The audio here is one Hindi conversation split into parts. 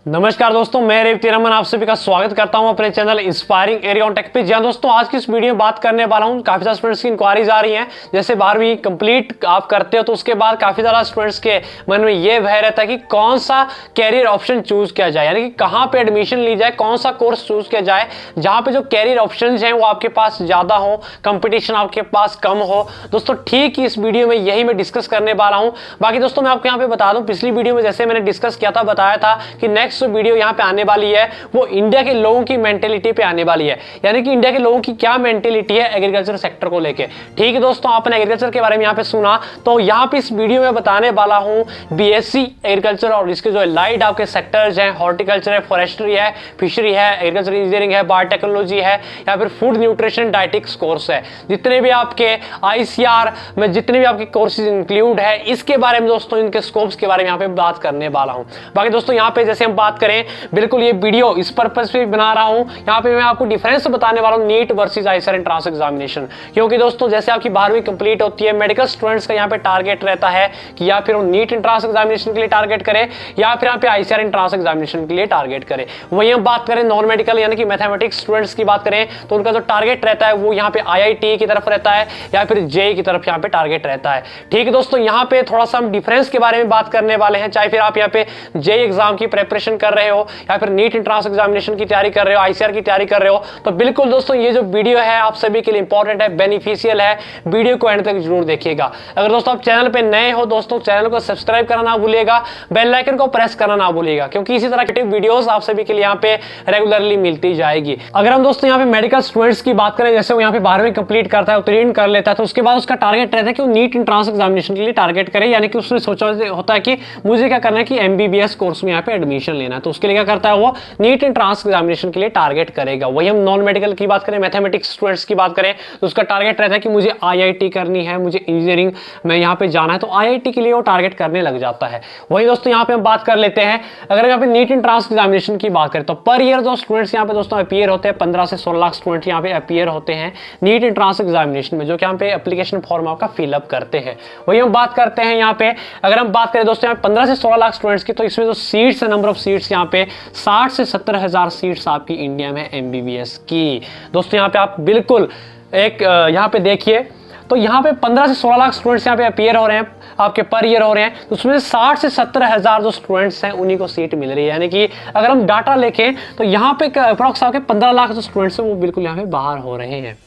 नमस्कार दोस्तों, मैं रेवती रमन आप सभी का स्वागत करता हूं अपने channel inspiring area on tech पे। जहां दोस्तों आज की इस वीडियो में बात करने वाला हूं, काफी ज्यादा स्टूडेंट्स की इंक्वायरीज आ रही हैं। जैसे 12वीं कंप्लीट आप करते हो तो उसके बाद काफी ज्यादा स्टूडेंट्स के मन में ये भय रहता है कि कौन सा कैरियर ऑप्शन चूज किया जाए, यानी कि कहां पे एडमिशन ली जाए, कौन सा कोर्स चूज किया जाए जहां पे जो कैरियर ऑप्शन है वो आपके पास ज्यादा हो, कंपटीशन आपके पास कम हो। दोस्तों ठीक इस वीडियो में यही मैं डिस्कस करने वाला हूं। बाकी दोस्तों मैं आपको यहाँ पे बता दूं, पिछली वीडियो में जैसे मैंने डिस्कस किया था, बताया था कि नेक्स्ट वीडियो यहाँ पे आने वाली है वो इंडिया के लोगों की मेंटेलिटी पे आने वाली है, यानी कि इंडिया के लोगों की क्या मेंटेलिटी है एग्रीकल्चर सेक्टर को लेके। ठीक है दोस्तों, आपने एग्रीकल्चर के बारे में यहाँ पे सुना, तो यहाँ पे इस वीडियो में बताने वाला हूँ बीएससी एग्रीकल्चर और इसके जो लाइट आपके सेक्टर्स हैं, हॉर्टिकल्चर है, फॉरेस्ट्री है, फिशरी है, एग्रीकल्चर इंजीनियरिंग है, बायोटेक्नोलॉजी है या फिर फूड न्यूट्रिशन डाइटिक्स कोर्स है, जितने भी आपके आईसीआर में जितने भी आपके कोर्सेज इंक्लूड है, इसके बारे में दोस्तों इनके स्कोप्स के बारे में यहाँ पे बात करने वाला हूँ। बाकी दोस्तों यहाँ पे जैसे हम बात करें, बिल्कुल ये वीडियो इस पर्पस पे बना रहा हूं, यहाँ पे मैं आपको डिफरेंस बताने वाला हूं NEET versus ICR entrance examination. क्योंकि दोस्तों जैसे आपकी 12वीं कंप्लीट होती है, मेडिकल स्टूडेंट्स का यहाँ पे टारगेट रहता है कि या फिर वो नीट एंट्रेंस एग्जामिनेशन के लिए टारगेट करे या फिर यहाँ पे आईसीआर एंट्रेंस एग्जामिनेशन के लिए टारगेट करे। वही हम बात करें नॉन मेडिकल यानी कि मैथमेटिक्स स्टूडेंट्स की बात करें तो उनका जो टारगेट रहता है वो यहाँ पे आईआईटी की तरफ रहता है या फिर जेई की तरफ यहाँ पे टारगेट रहता है। ठीक है दोस्तों, यहाँ पे थोड़ा सा हम डिफरेंस के बारे में बात करने वाले हैं। चाहे फिर आप यहाँ पे जेई एग्जाम की प्रिपरेशन कर रहे हो या फिर नीट एंट्रेंस एग्जामिनेशन की तैयारी कर रहे हो, आईसीआर की तैयारी कर रहे हो, तो बिल्कुल दोस्तों ये जो वीडियो है आप सभी के लिए इंपॉर्टेंट है, बेनिफिशियल है। वीडियो को एंड तक जरूर देखिएगा। अगर दोस्तों आप चैनल पे नए हो दोस्तों, चैनल को सब्सक्राइब करना ना भूलिएगा, बेल आइकन को प्रेस करना ना भूलिएगा, क्योंकि इसी तरह की वीडियोस आप सभी के लिए यहाँ पे रेगुलरली मिलती जाएगी। अगर हम दोस्तों यहाँ पे मेडिकल स्टूडेंट्स की बात करें, जैसे वो यहाँ पे 12वीं कंप्लीट करता है, उत्तीर्ण कर लेता है, तो उसके बाद उसका टारगेट रहता है कि वो नीट एंट्रेंस एग्जामिनेशन के लिए टारगेट करे, यानी कि उसने सोचा होता है कि मुझे क्या करना है कि एमबीबीएस कोर्स में यहाँ पे एडमिशन लेना है, तो उसके लिए क्या करता है वो नीट एंट्रेंस एग्जामिनेशन के लिए टारगेट करेगा। वही हम नॉन मेडिकल की बात करें, मैथमेटिक्स स्टूडेंट्स की बात करें, तो उसका टारगेट रहता है कि मुझे आईआईटी करनी है, मुझे इंजीनियरिंग में यहाँ पे जाना है, तो आईआईटी के लिए वो टारगेट करने लग जाता है। वही दोस्तों यहाँ पे हम बात कर लेते हैं, अगर यहाँ पे नीट एंट्रेंस एग्जामिनेशन की बात करें तो पर ईयर जो स्टूडेंट्स यहाँ पे दोस्तों अपीयर होते हैं, 15 से 16 लाख स्टूडेंट यहाँ पे अपीयर होते हैं नीट एंट्रेंस एग्जामिनेशन में, जो कि यहाँ पे एप्लीकेशन फॉर्म आपका फिलअप करते हैं। वही हम बात करते हैं यहाँ पे, अगर हम बात करें दोस्तों यहाँ 15 से 16 लाख स्टूडेंट्स की, तो इसमें जो सीट्स है, नंबर ऑफ सीट्स यहाँ पे 60 से 70 हजार सीट्स आपकी इंडिया में एमबीबीएस की। दोस्तों यहाँ पे आप बिल्कुल एक यहाँ पे देखिए, तो यहाँ पे 15 से 16 लाख स्टूडेंट्स यहाँ पे अपीयर हो रहे हैं, आपके पर ईयर हो रहे हैं, तो उसमें 60 से 70 हजार जो स्टूडेंट्स हैं उन्हीं को सीट मिल रही है। यानी कि अगर हम डाटा लेखें तो यहाँ पे अप्रॉक्स आपके 15 लाख जो स्टूडेंट्स हैं वो बिल्कुल यहाँ पे बाहर हो रहे हैं।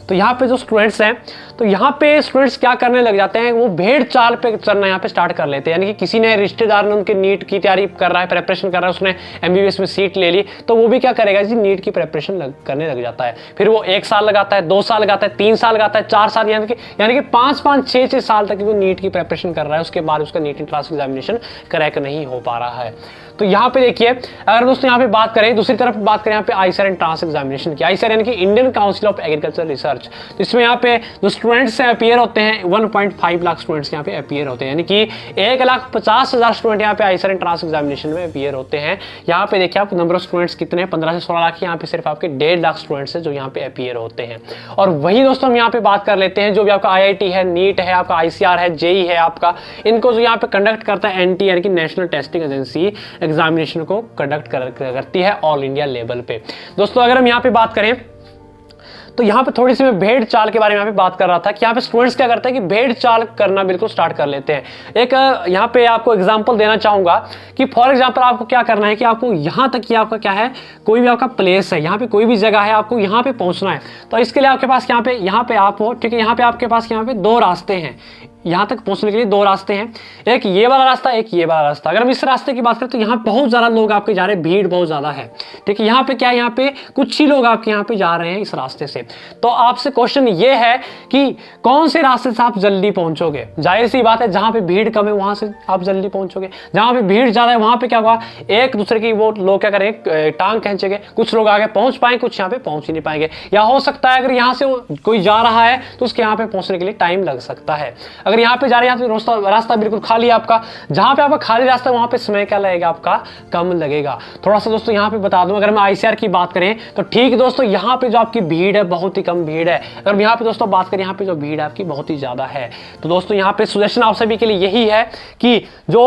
तो यहाँ पे जो स्टूडेंट्स हैं, तो यहाँ पे स्टूडेंट्स क्या करने लग जाते हैं, वो भेड़ चाल पे चलना यहाँ पे स्टार्ट कर लेते हैं। यानी कि किसी ने रिश्तेदार ने उनके नीट की तैयारी कर रहा है, प्रिपरेशन कर रहा है, उसने एमबीबीएस में सीट ले ली, तो वो भी क्या करेगा जी, नीट की प्रिपरेशन करने लग जाता है। फिर वो 1 साल लगाता है, 2 साल लगाता है, 3 साल लगाता है, 4 साल, यानी कि 5-5, 6-6 साल तक वो नीट की प्रिपरेशन कर रहा है। उसके बाद उसका नीट एंट्रेंस एग्जामिनेशन क्रैक नहीं हो पा रहा है। तो यहाँ पे देखिए, अगर दोस्तों यहाँ पे बात करें, दूसरी तरफ बात करें यहाँ पे आईसीआर एंट्रेंस एग्जामिनेशन की, आईसीआर यानी कि Indian council of agriculture research, तो इसमें यहाँ पे जो स्टूडेंट्स अपीयर होते हैं 1.5 लाख स्टूडेंट्स यहाँ पे अपीयर होते हैं, यानी कि 1,50,000 स्टूडेंट यहाँ पे आईसीआर एंट्रेंस एग्जामिनेशन में अपीयर होते हैं। यहाँ पे देखिए आप नंबर ऑफ स्टूडेंट्स कितने हैं, 15 से 16 लाख, यहाँ पे सिर्फ आपके 1.5 लाख स्टूडेंट्स है जो यहाँ पे अपीयर होते हैं। और वही दोस्तों हम यहाँ पे बात कर लेते हैं, जो भी आपका आईआईटी है, नीट है, आपका आईसीआर है, जेई है आपका, इनको जो यहाँ पे कंडक्ट करता है एनटी यानी कि नेशनल टेस्टिंग एजेंसी, एग्जामिनेशन को कंडक्ट करती है ऑल इंडिया लेवल पे। दोस्तों अगर हम यहाँ पे बात करें तो यहाँ पे थोड़ी सी मैं भेड़ चाल के बारे में यहाँ पे बात कर रहा था कि यहाँ पे स्टूडेंट्स क्या करते हैं कि भेड़ चाल करना बिल्कुल स्टार्ट कर लेते हैं। एक यहाँ पे आपको एग्जांपल देना चाहूंगा कि फॉर एग्जांपल आपको क्या करना है कि आपको यहाँ तक कि आपका क्या है, कोई भी आपका प्लेस है, यहाँ पे कोई भी जगह है, आपको यहाँ पे पहुंचना है, तो इसके लिए आपके पास यहाँ पे आप हो, ठीक है, यहाँ पे आपके पास यहाँ पे 2 रास्ते हैं, यहाँ तक पहुंचने के लिए 2 रास्ते हैं, एक ये वाला रास्ता, एक ये वाला रास्ता। अगर हम इस रास्ते की बात करें तो यहाँ बहुत ज्यादा लोग आपके जा रहे हैं, भीड़ बहुत ज्यादा है, ठीक है। यहाँ पे क्या है, यहाँ पे कुछ ही लोग आपके यहाँ पे जा रहे हैं इस रास्ते से। तो आपसे क्वेश्चन ये है कि कौन से रास्ते से आप जल्दी पहुंचोगे। जाहिर सी बात है, जहां पे भीड़ कम है वहां से आप जल्दी पहुंचोगे, जहां पे भीड़ ज्यादा है वहां पे क्या होगा, एक दूसरे की वो लोग क्या करेंगे, टांग खींचेंगे, कुछ लोग आगे पहुंच पाएंगे, कुछ यहाँ पे पहुंच ही नहीं पाएंगे, या हो सकता है अगर यहाँ से कोई जा रहा है तो उसके यहाँ पे पहुंचने के लिए टाइम लग सकता है। अगर यहाँ पे जा रहे हैं तो रास्ता बिल्कुल खाली है आपका, जहाँ पे आपका खाली रास्ता है वहाँ पे समय क्या लगेगा आपका, कम लगेगा। थोड़ा सा दोस्तों यहाँ पे बता दूं, अगर हम ICR की बात करें तो ठीक दोस्तों यहाँ पे जो आपकी भीड़ है बहुत ही कम भीड़ है। अगर यहाँ पे दोस्तों बात करें यहाँ पे जो भीड़ है आपकी बहुत ही ज्यादा है। तो दोस्तों यहाँ पे सजेशन आप सभी के लिए यही है कि जो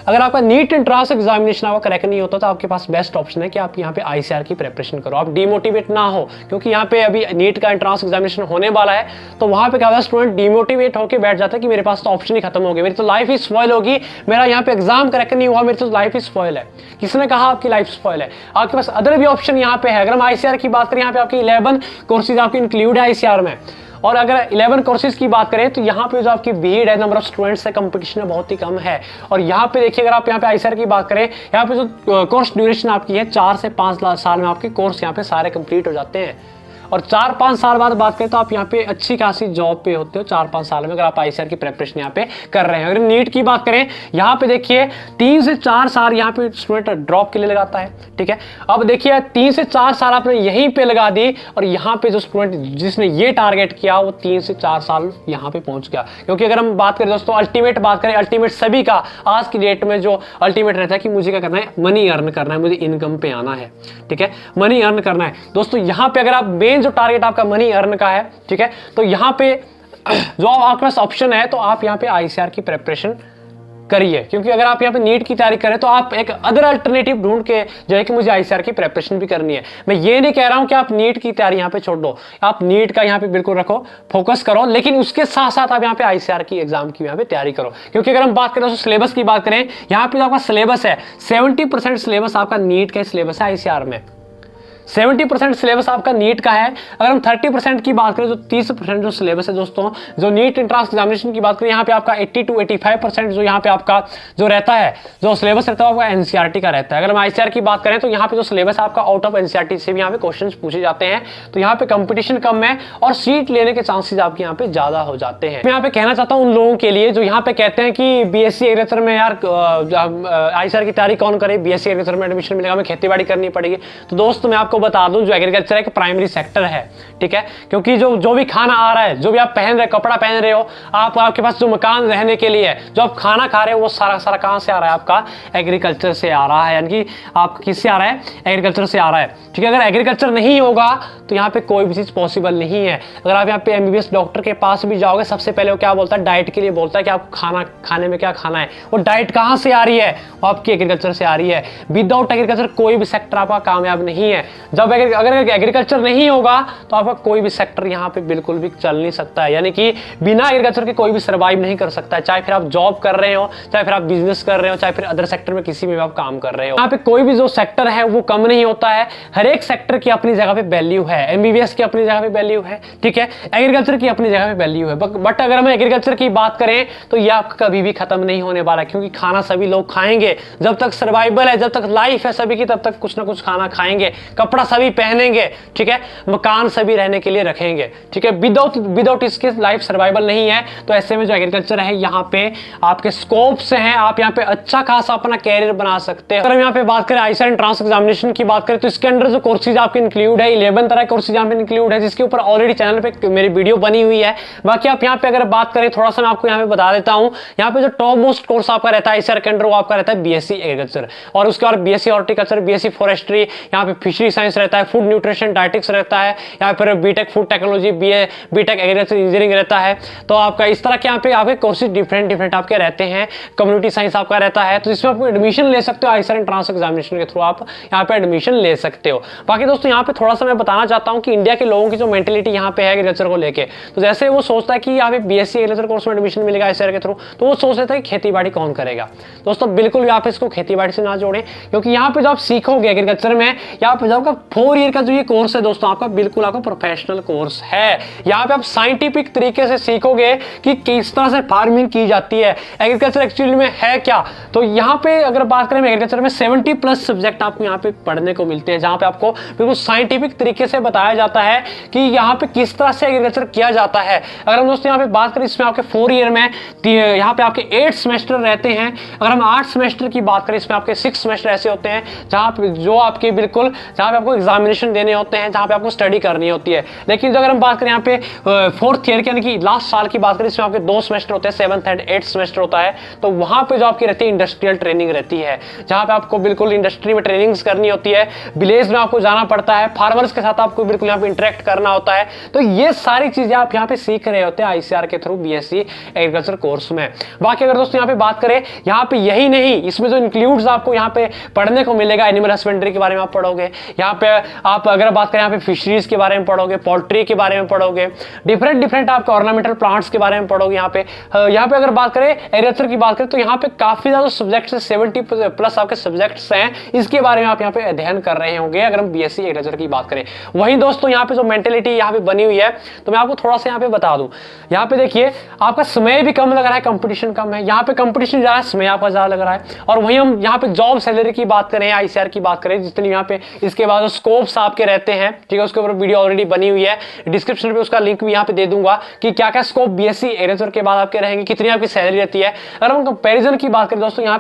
अगर आपका नीट एंट्रेंस एग्जामिनेशन आपका क्रैक नहीं होता तो आपके पास बेस्ट ऑप्शन है कि आप यहाँ पे ICR की प्रिपरेशन करो, आप डिमोटिवेट ना हो, क्योंकि यहाँ पे अभी नीट का एंट्रेंस एग्जामिनेशन होने वाला है। तो वहां पे क्या होता है, स्टूडेंट डिमोटिवेट होकर बैठ जाता है कि मेरे पास तो ऑप्शन ही खत्म हो गया, मेरी तो लाइफ ही स्पॉइल होगी, मेरा यहाँ पे एग्जाम क्रैक नहीं हुआ, मेरी तो लाइफ ही स्पॉइल है। किसने कहा आपकी लाइफ स्पॉइल है? आपके पास अदर भी ऑप्शन यहाँ पे है। अगर हम ICR की बात करें, यहाँ पे आपकी 11 कोर्सेज आपकी इंक्लूड है ICR में, और अगर 11 कोर्सेज की बात करें तो यहाँ पे जो आपकी भीड़ है, नंबर ऑफ स्टूडेंट्स है, कंपटीशन बहुत ही कम है। और यहाँ पे देखिए, अगर आप यहाँ पे ICR की बात करें, यहाँ पे जो कोर्स ड्यूरेशन आपकी है 4 से 5 साल में आपके कोर्स यहाँ पे सारे कंप्लीट हो जाते हैं। और 4-5 साल बाद बात करें तो आप यहाँ पे अच्छी खासी जॉब पे होते हो 4-5 साल में, अगर आप ICR की प्रिपरेशन यहाँ पे कर रहे हैं। अगर नीट की बात करें, यहाँ पे देखिए 3 से 4 साल यहाँ पे स्टूडेंट ड्रॉप के लिए लगाता है, ठीक है। अब देखिए 3 से 4 साल आपने यहीं पे लगा दी, और यहाँ पे जो स्टूडेंट जिसने ये टारगेट किया वो 3 से 4 साल यहाँ पे पहुंच गया। क्योंकि अगर हम बात करें दोस्तों, अल्टीमेट बात करें, अल्टीमेट सभी का आज की डेट में जो अल्टीमेट रहता है कि मुझे क्या करना है, मनी अर्न करना है, मुझे इनकम पे आना है, ठीक है, मनी अर्न करना है। दोस्तों यहाँ पे अगर आप मेन जो टारगेट आपका मनी अर्न का है, ठीक है, तो यहाँ पे जो आपके पास ऑप्शन है, तो आप यहाँ पे ICR की प्रिपरेशन करिए। क्योंकि अगर आप यहाँ पे नीट की तैयारी करें तो आप एक अदर अल्टरनेटिव ढूंढ के जो है कि मुझे ICR की प्रिपरेशन भी करनी है। मैं ये नहीं कह रहा हूं कि आप नीट की तैयारी यहाँ पे छोड़ दो, आप नीट का यहाँ पे बिल्कुल रखो, फोकस करो, लेकिन उसके साथ साथ आप यहाँ पे ICR की एग्जाम की यहाँ पे तैयारी करो। क्योंकि अगर हम बात करें तो सिलेबस की बात करें, यहाँ पे जो आपका सिलेबस है 70% सिलेबस आपका नीट का सिलेबस है ICR में, 70% सिलेबस आपका नीट का है। अगर हम 30% की बात करें, जो 30% जो सिलेबस है दोस्तों, जो नीट एंट्रेंस एग्जामिनेशन की बात करें, यहाँ पे आपका 80 to 85% जो यहाँ पे आपका जो रहता है, जो सिलेबस रहता है आपका NCERT का रहता है। अगर हम ICR की बात करें तो यहाँ पे जो सिलेबस आपका आउट ऑफ NCERT से भी यहाँ पे क्वेश्चन पूछे जाते हैं, तो यहाँ पे कंपटीशन कम है और सीट लेने के चांसेस आपके यहाँ पे ज्यादा हो जाते हैं। मैं यहाँ पे कहना चाहता हूँ उन लोगों के लिए जो यहाँ पे कहते हैं कि BSc एग्रीकल्चर में यार ICR की तैयारी कौन करे, BSc एग्रीकल्चर में एडमिशन मिलेगा, हमें खेती बाड़ी करनी पड़ेगी। तो दोस्तों मैं आपको बता दूं, जो एग्रीकल्चर एक प्राइमरी सेक्टर है, ठीक है, क्योंकि जो भी खाना आ रहा है, जो भी आप पहन रहे, कपड़ा पहन रहे हो, आपके पास जो मकान रहने के लिए है, जो आप खाना खा रहे हो, वो सारा कहां से आ रहा है, आपका एग्रीकल्चर से आ रहा है। यानी कि आप किससे आ रहा है, एग्रीकल्चर से आ रहा है, ठीक है। अगर एग्रीकल्चर नहीं होगा तो यहाँ पे कोई भी चीज पॉसिबल नहीं है। अगर आप यहाँ पे MBBS डॉक्टर के पास भी जाओगे, सबसे पहले वो क्या बोलता है, डाइट के लिए बोलता है कि आप खाना खाने में क्या खाना है, वो डाइट कहाँ से आ रही है, वो आपकी एग्रीकल्चर से आ रही है। विदाउट एग्रीकल्चर कोई भी सेक्टर आपका कामयाब नहीं है। जब अगर एग्रीकल्चर नहीं होगा तो आपका कोई भी सेक्टर यहाँ पे बिल्कुल भी चल नहीं सकता है। यानी कि बिना एग्रीकल्चर के कोई भी सर्वाइव नहीं कर सकता है, चाहे फिर आप जॉब कर रहे हो, चाहे फिर आप बिजनेस कर रहे हो, चाहे फिर अदर सेक्टर में किसी में आप काम कर रहे हो। यहाँ पे कोई भी जो सेक्टर है वो कम नहीं होता है। हर एक सेक्टर की अपनी जगह पे वैल्यू है। MBBS की अपनी जगह पे वैल्यू है, ठीक है, एग्रीकल्चर की अपनी जगह पे वैल्यू है। बट अगर हम एग्रीकल्चर की बात करें तो ये आपका कभी भी खत्म नहीं होने वाला, क्योंकि खाना सभी लोग खाएंगे। जब तक सर्वाइवल है, जब तक लाइफ है सभी की, तब तक कुछ ना कुछ खाना खाएंगे, कपड़ा सभी पहनेंगे, ठीक है, मकान सभी रहने के लिए रखेंगे, ठीक है। विदाउट इसके लाइफ सर्वाइवल नहीं है। तो ऐसे में जो एग्रीकल्चर है, यहाँ पे आपके स्कोप्स हैं, आप यहाँ पे अच्छा खासा अपना कैरियर बना सकते हैं। अगर हम यहाँ पे बात करें ICR एंट्रेंस एग्जामिनेशन की बात करें तो इसके अंदर जो कोर्सेज आपके इंक्लूड है, 11 तरह कोर्सेज यहाँ पे इंक्लूड है, जिसके ऊपर ऑलरेडी चैनल पे मेरी वीडियो बनी हुई है। बाकी आप यहाँ पे अगर बात करें, थोड़ा सा मैं आपको यहाँ पे बता देता हूँ, यहाँ पे जो टॉप मोस्ट कोर्स आपका रहता है ICR के अंदर, वो आपका रहता है BSc एग्रीकल्चर, और उसके बाद BSc हॉर्टिकल्चर, BSc फॉरेस्ट्री, यहाँ पे फिशरी साइंस रहता है, फूड न्यूट्रिशन डाइटिक्स रहता है, यहाँ पर B Tech food technology, B Tech agriculture engineering रहता है। तो आपका इस तरह के यहाँ पे आपके कोर्सेज डिफरेंट आपके रहते हैं। कम्युनिटी साइंस आपका रहता है, तो इसमें आप एडमिशन ले सकते हो। ICR एंट्रेंस एग्जामिनेशन के थ्रू आप यहाँ पे एडमिशन ले सकते हो। बाकी दोस्तों यहाँ पे थोड़ा सा मैं बताना चाहता हूँ कि इंडिया के लोगों की जो मेंटेलिटी यहाँ पे है एग्रीकल्चर को लेके, तो जैसे वो सोचता है कि यहाँ पे BSc एग्रीकल्चर कोर्स में एडमिशन मिलेगा ICR के थ्रू, तो वो सोच लेता है कि खेती बाड़ी कौन करेगा। दोस्तों बिल्कुल यहाँ पे इसको खेती बाड़ी से ना जोड़ें, क्योंकि यहाँ पे जो आप सीखोगे एग्रीकल्चर में, यहाँ पे जो आपका 4 ईयर का जो ये कोर्स है दोस्तों, आपका बिल्कुल आपका प्रोफेशनल कोर्स है। यहाँ पे आप साइंटिफिक तरीके से सीखोगे कि किस तरह से फार्मिंग की जाती है, एग्रीकल्चर एक्चुअली में है क्या। तो यहाँ पे अगर बात करें एग्रीकल्चर में 70+ सब्जेक्ट आपको यहाँ पे पढ़ने को मिलते हैं, जहाँ पे आपको बिल्कुल साइंटिफिक तरीके से बताया जाता है कि यहाँ पे किस तरह से एग्रीकल्चर किया जाता है। अगर हम दोस्तों यहाँ पे बात करें, इसमें आपके 4 ईयर में यहाँ पे आपके 8 सेमेस्टर रहते हैं। अगर हम 8 सेमेस्टर की बात करें, इसमें आपके 6 सेमेस्टर ऐसे होते हैं जहाँ पे जो आपके बिल्कुल जहाँ पे आपको एग्जामिनेशन देने होते हैं, जहाँ पे आपको स्टडी करनी होती है। लेकिन अगर हम बात करें यहाँ पे फोर्थ ईयर यानी कि लास्ट साल की बात करें, इसमें आपके 2 सेमेस्टर होते हैं, 7th एंड 8th सेमेस्टर होता है। तो वहाँ पे जो आपकी रहती है इंडस्ट्रियल ट्रेनिंग रहती है, जहाँ पे आपको बिल्कुल इंडस्ट्री में ट्रेनिंग्स करनी होती है, विलेज में आपको जाना पड़ता है, फार्मर्स के साथ आपको बिल्कुल यहाँ पे इंटरेक्ट करना होता है। तो ये सारी चीजें आप यहाँ पे सीख रहे होते हैं ICAR के थ्रू BSc एग्रीकल्चर कोर्स में। बाकी अगर दोस्तों यहाँ पे बात करें, यहाँ पे यही नहीं, इसमें जो इंक्लूड्स आपको यहाँ पे पढ़ने को मिलेगा, एनिमल हस्बेंड्री के बारे में आप पढ़ोगे, यहाँ पे आप अगर बात करें यहाँ पे फिशरीज के बारे में पढ़ोगे, पोल्ट्री के बारे में पढ़ोगे, डिफरेंट आपके ऑर्नामेंटल प्लांट्स के बारे में पढ़ोगे। यहाँ पे अगर बात करें एग्रीकल्चर की बात करें तो यहाँ पे काफी ज्यादा सब्जेक्ट्स, 70+ आपके सब्जेक्ट्स हैं, इसके बारे में आप यहाँ पे अध्ययन कर रहे होंगे अगर हम BSc एग्रीकल्चर की बात करें। वहीं दोस्तों यहाँ पे जो मेंटेलिटी यहाँ पे बनी हुई है, तो मैं आपको थोड़ा सा यहाँ पे बता दूं। यहाँ पे देखिए आपका समय भी कम लग रहा है, कंपटीशन कम है, यहाँ पे कंपटीशन ज्यादा है, समय आपका ज्यादा लग रहा है। और वहीं हम यहाँ पे जॉब सैलरी की बात करें, ICAR की बात करें, जितनी यहाँ पे इसके बाद स्कोप्स आपके रहते हैं, ठीक है, उसके ऊपर वीडियो ऑलरेडी बनी हुई है, डिस्क्रिप्शन पे उसका लिंक भी यहाँ पे दे दूंगा कि क्या क्या स्कोप BSc एग्रीकल्चर के बाद आपके रहेंगे, कितनी आपकी सैलरी रहती है। अगर हम कंपेरिजन की बात करें दोस्तों, यहाँ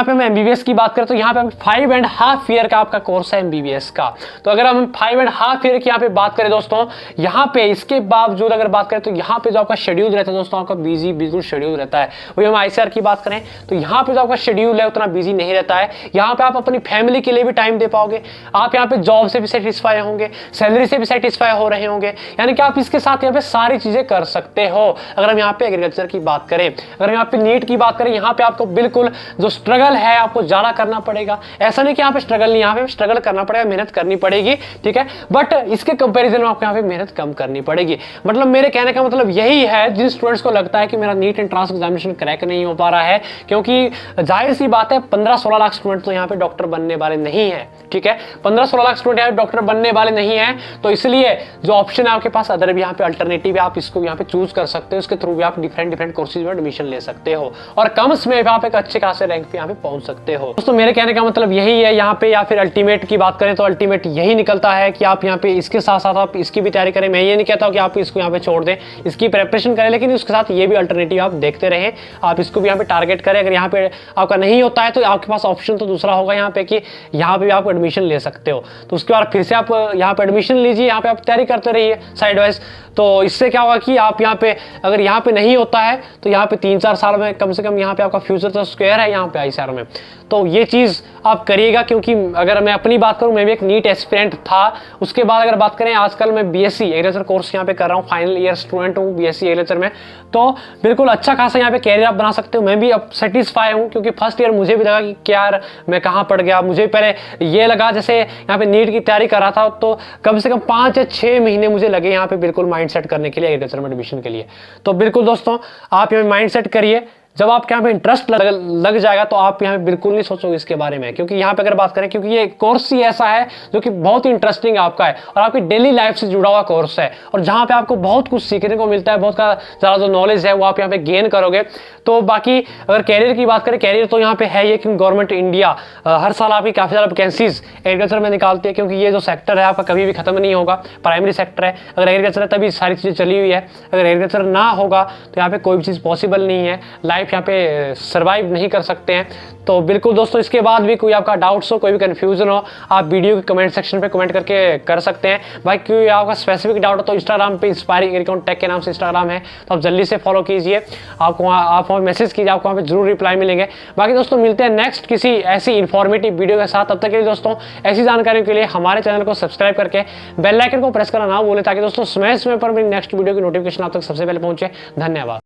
पे हम MBBS की बात करें तो यहाँ पे 5.5 ईयर का आपका कोर्स है MBBS का। तो अगर हम 5.5 ईयर की यहाँ पे बात करें दोस्तों, यहाँ पे इसके बावजूद अगर बात करें तो यहाँ पे जो आपका शेड्यूल रहता है दोस्तों, आपका बिजी बिल्कुल शेड्यूल रहता है। वही हम ICAR की बात करें तो यहाँ पे जो आपका शेड्यूल है उतना बिजी नहीं रहता है। यहाँ पे आप अपनी फैमिली के लिए भी टाइम दे पाओगे, आप यहाँ पे जॉब से भी सेटिस्फाई होंगे, सैलरी से भी सेटिस्फाई हो रहे होंगे, यानी कि आप इसके साथ यहाँ पे सारी चीजें कर सकते हो। अगर हम यहाँ पे एग्रीकल्चर की बात करें, अगर हम यहाँ पे नीट की बात करें, यहाँ पे आपको बिल्कुल स्ट्रगल है आपको ज्यादा करना पड़ेगा। ऐसा नहीं कि यहाँ पे स्ट्रगल नहीं, यहाँ पे स्ट्रगल करना पड़ेगा, मेहनत करनी पड़ेगी, ठीक है, बट इसके कंपैरिजन में आपको यहाँ पे मेहनत कम करनी पड़ेगी। मतलब मेरे कहने का मतलब यही है, जिन स्टूडेंट्स को लगता है कि मेरा नीट एंट्रेंस एग्जामिनेशन क्रैक नहीं हो पा रहा है, क्योंकि जाहिर सी बात है 15-16 लाख स्टूडेंट तो यहाँ पे डॉक्टर बनने वाले नहीं है, ठीक है, 15-16 लाख स्टूडेंट यहाँ पे डॉक्टर बनने वाले नहीं है। तो इसलिए जो ऑप्शन है आपके पास अदर भी यहाँ पे अल्टरनेटिव है, आप इसको यहाँ पे चूज कर सकते हो, इसके थ्रू भी आप डिफरेंट कोर्सेज में एडमिशन ले सकते हो और कम समय में आप एक अच्छे खासे रैंक पे यहाँ पे पहुंच सकते हो। दोस्तों मेरे कहने का मतलब यही है यहाँ पे, या फिर अल्टीमेट की बात करें तो अल्टीमेट यही निकलता है कि आप यहाँ पे इसके साथ साथ आप इसकी भी तैयारी करें। मैं ये नहीं कहता हूँ कि आप इसको यहाँ पे छोड़ दें, इसकी प्रिपरेशन करें, लेकिन उसके साथ ये भी अल्टरनेटिव आप देखते रहें, आप इसको भी यहाँ पे टारगेट करें। अगर यहाँ पे आपका नहीं होता है तो आपके पास ऑप्शन तो दूसरा होगा यहाँ पे कि यहाँ पे भी आप एडमिशन ले सकते हो। तो उसके बाद फिर से आप यहाँ पे एडमिशन लीजिए, यहाँ पे आप तैयारी करते रहिए साइड वाइज। तो इससे क्या होगा कि आप यहाँ पे अगर यहाँ पे नहीं होता है तो यहाँ पे 3-4 साल में कम से कम यहाँ पे आपका फ्यूचर तो स्क्वायर है यहाँ पे ICAR में। तो ये चीज़ आप करिएगा, क्योंकि अगर मैं अपनी बात करूँ, मैं भी एक नीट एस्पिरेंट था। उसके बाद अगर बात करें, आजकल मैं BSc एग्रीकल्चर कोर्स यहाँ पे कर रहा हूँ, फाइनल ईयर स्टूडेंट हूँ BSc एग्रीकल्चर में। तो बिल्कुल अच्छा खासा यहाँ पे कैरियर आप बना सकते हो। मैं भी अब सेटिस्फाई हूँ, क्योंकि फर्स्ट ईयर मुझे भी लगा कि क्या यार मैं कहाँ पड़ गया। मुझे पहले ये लगा जैसे यहाँ पे नीट की तैयारी कर रहा था, तो कम से कम 5 या 6 महीने मुझे लगे यहाँ पे बिल्कुल माइंड सेट करने के लिए, एग्रीकल्चर में एडमिशन के लिए। तो बिल्कुल दोस्तों आप यहाँ माइंड सेट करिए, जब आपके यहाँ पे इंटरेस्ट लग जाएगा तो आप यहाँ पे बिल्कुल नहीं सोचोगे इसके बारे में, क्योंकि यहाँ पे अगर बात करें, क्योंकि ये कोर्स ही ऐसा है जो कि बहुत ही इंटरेस्टिंग आपका है और आपकी डेली लाइफ से जुड़ा हुआ कोर्स है, और जहाँ पे आपको बहुत कुछ सीखने को मिलता है, बहुत ज़्यादा जो नॉलेज है वो आप यहाँ पे गेन करोगे। तो बाकी अगर कैरियर की बात करें, कैरियर तो यहाँ पे है ये, क्योंकि गवर्नमेंट इंडिया हर साल आपकी काफ़ी ज़्यादा वैकेंसीज एग्रीकल्चर में निकालती है, क्योंकि ये जो सेक्टर है आपका कभी भी खत्म नहीं होगा, प्राइमरी सेक्टर है। अगर एग्रीकल्चर है तभी सारी चीज़ें चली हुई है, अगर एग्रीकल्चर ना होगा तो यहाँ पे कोई भी चीज़ पॉसिबल नहीं है, लाइफ यहाँ पे सर्वाइव नहीं कर सकते हैं। तो बिल्कुल दोस्तों, इसके बाद भी कोई आपका डाउट्स हो, कोई भी कंफ्यूजन हो, आप वीडियो के कमेंट सेक्शन पे कमेंट करके कर सकते हैं। भाई कोई आपका स्पेसिफिक डाउट हो तो इंस्टाग्राम पे इंस्पायरिंग एग्रीकॉन टेक के नाम से इंस्टाग्राम है, तो आप जल्दी से फॉलो कीजिए, आपको आप मैसेज कीजिए, आपको वहाँ पे जरूर रिप्लाई मिलेंगे। बाकी दोस्तों मिलते हैं नेक्स्ट किसी ऐसी इंफॉर्मेटिव वीडियो के साथ। तब तक के लिए दोस्तों ऐसी जानकारी के लिए हमारे चैनल को सब्सक्राइब करके बेल आइकन को प्रेस करना ना भूलें, ताकि दोस्तों समय समय पर मेरी नेक्स्ट वीडियो की नोटिफिकेशन आप तक सबसे पहले पहुंचे। धन्यवाद।